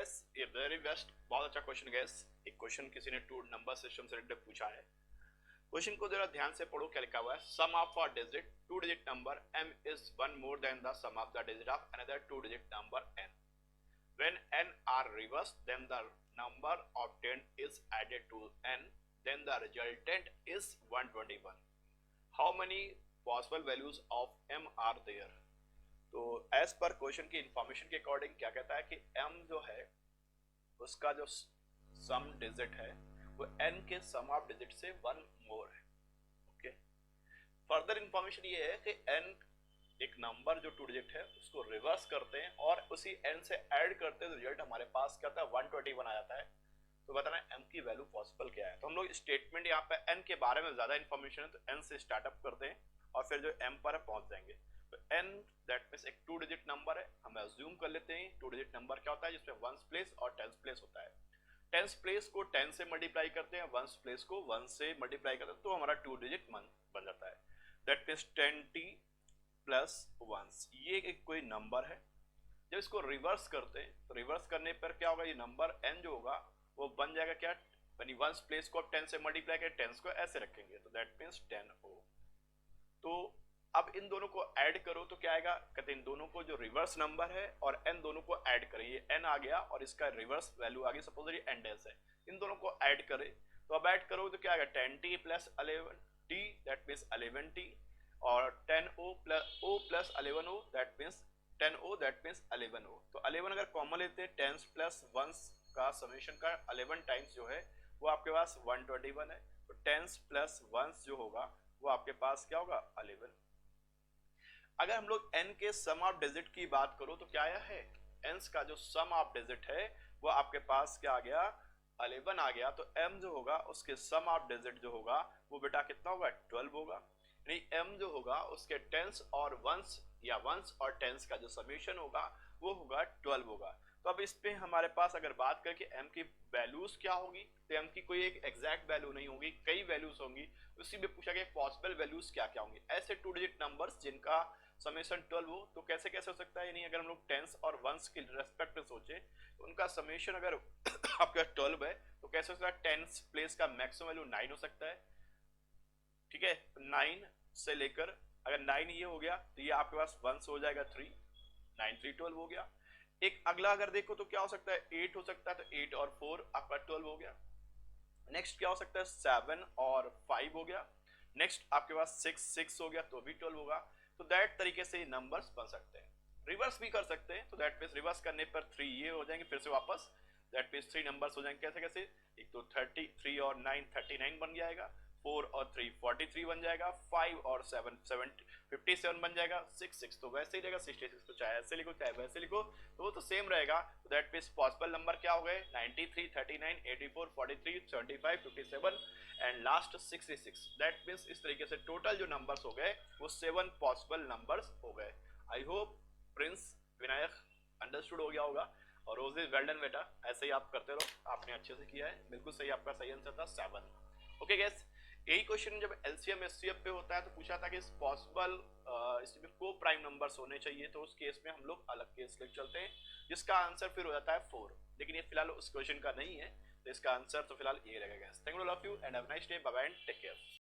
Gas ये very best, बहुत अच्छा क्वेश्चन गैस। एक क्वेश्चन किसी ने टू नंबर सिस्टम से रिलेटेड पूछा है। क्वेश्चन को जरा ध्यान से पढ़ो, क्या लिखा हुआ है। Sum of a digit two digit number m is one more than the sum of the digit of another two digit number n। When n are reversed, then the number obtained is added to n, then the resultant is 121. How many possible values of m are there? तो as per question की information के according क्या कहता है कि m जो है उसका जो सम डिजिट है वो n के सम ऑफ डिजिट से वन मोर है। ओके, फर्दर इंफॉर्मेशन ये है कि n एक नंबर जो टू डिजिट है उसको रिवर्स करते हैं और उसी n से ऐड करते हैं तो रिजल्ट हमारे पास क्या होता है 121 आ जाता है। तो बताना है m की वैल्यू पॉसिबल क्या है। तो हम लोग स्टेटमेंट यहाँ पे n के बारे में ज्यादा इंफॉर्मेशन है तो n से स्टार्टअप करते हैं और फिर जो m पर पहुंच जाएंगे। तो n दैट मींस एक टू डिजिट नंबर है, हम अज्यूम कर लेते हैं टू डिजिट नंबर क्या होता है जिसमें वंस प्लेस और टेंस प्लेस होता है। टेंस प्लेस को 10 से मल्टीप्लाई करते हैं, वंस प्लेस को 1 से मल्टीप्लाई करते हैं तो हमारा टू डिजिट बन जाता है। That means 10t plus 1। ये एक कोई नंबर है, जब इसको रिवर्स करते हैं तो रिवर्स करने पर क्या होगा, ये नंबर n जो होगा वो बन जाएगा क्या, यानी वंस प्लेस को आप 10 से मल्टीप्लाई करें, टेंस को ऐसे रखेंगे तो दैट मींस 10o। तो अब इन दोनों को ऐड करो तो क्या आएगा, कहते हैं इन दोनों को जो रिवर्स नंबर है और n दोनों को ऐड करें, ये n आ गया और इसका रिवर्स वैल्यू आ गई, सपोज ये n डैश है, इन दोनों को ऐड करें तो अब ऐड करो तो क्या आएगा 10t plus 11t that means 11t और 10o plus 11o that means 10o that means 11o। तो 11 अगर कॉमन लेते हैं 10 प्लस 1 का समेशन का 11 टाइम्स जो है वो आपके पास 121 है। तो 10 प्लस 1 जो होगा वो आपके पास क्या होगा 11। अगर हम लोग n के सम ऑफ डिजिट की बात करो तो क्या आया है, n का जो सम ऑफ डिजिट है वो आपके पास क्या आ गया 11 आ गया। तो m जो होगा उसके सम ऑफ डिजिट जो होगा वो बेटा कितना होगा 12 होगा। यानी m जो होगा उसके टेंस और वंस या वंस और टेंस का जो समेशन होगा वो होगा 12 होगा। तो अब इस पे हमारे पास अगर बात करें कि m की वैल्यूज क्या होगी तो m की कोई एक एग्जैक्ट वैल्यू नहीं होगी, कई वैल्यूज होंगी। उसी में पूछा गया पॉसिबल वैल्यूज क्या क्या होंगी। ऐसे टू डिजिट नंबर्स जिनका समेशन 12 हो तो कैसे कैसे हो सकता है, यानी अगर हम लोग टेंस और वंस के रेस्पेक्ट में सोचे तो उनका समेशन अगर आपका 12 है तो कैसे हो सकता है, टेंस प्लेस का मैक्सिमम वैल्यू 9 हो सकता है। ठीक है, 9 से लेकर अगर 9 ये हो गया तो ये आपके पास 1 हो जाएगा 3, 9 3 12 हो गया। एक अगला अगर देखो तो क्या हो सकता है 8 हो सकता है, तो 8 और 4 आपका 12 हो गया। नेक्स्ट क्या हो सकता है 7 और 5 हो गया। नेक्स्ट आपके पास 6 हो गया तो भी 12 होगा। तो दैट तरीके से नंबर्स बन सकते हैं। रिवर्स भी कर सकते हैं तो दैट मींस रिवर्स करने पर 3 ये हो जाएंगे, फिर से वापस दैट मींस 3 नंबर्स हो जाएंगे। कैसे कैसे, एक तो 33 और 9 39 बन जाएगा, 4 और 3 43 बन जाएगा, 5 और 7 57 बन जाएगा, 6 तो वैसे ही रहेगा, 66 तो चाहे ऐसे लिखो चाहे वैसे लिखो तो वो तो सेम रहेगा। तो दैट मींस पॉसिबल नंबर क्या हो गए 93 39 84 43 75 57 एंड लास्ट 66। दैट मींस इस तरीके से टोटल जो नंबर्स हो गए वो 7 पॉसिबल नंबर्स हो गए। I hope Prince Vinayak understood हो गया होगा। और रोजेज वेल डन बेटा, ऐसे ही आप करते रहो, आपने अच्छे से किया है, बिल्कुल सही, आपका सही आंसर था 7। ओके गैस, यही क्वेश्चन जब एलसीएम एचसीएफ पे होता है तो पूछा था कि पॉसिबल इसमें को प्राइम नंबर्स होने चाहिए, तो उस केस में हम लोग अलग केस लेके चलते हैं जिसका आंसर फिर हो जाता है 4। लेकिन ये फिलहाल उस क्वेश्चन का नहीं है तो इसका आंसर तो फिलहाल ये रहेगा। Thank you all of you and have a nice day, bye bye and take care.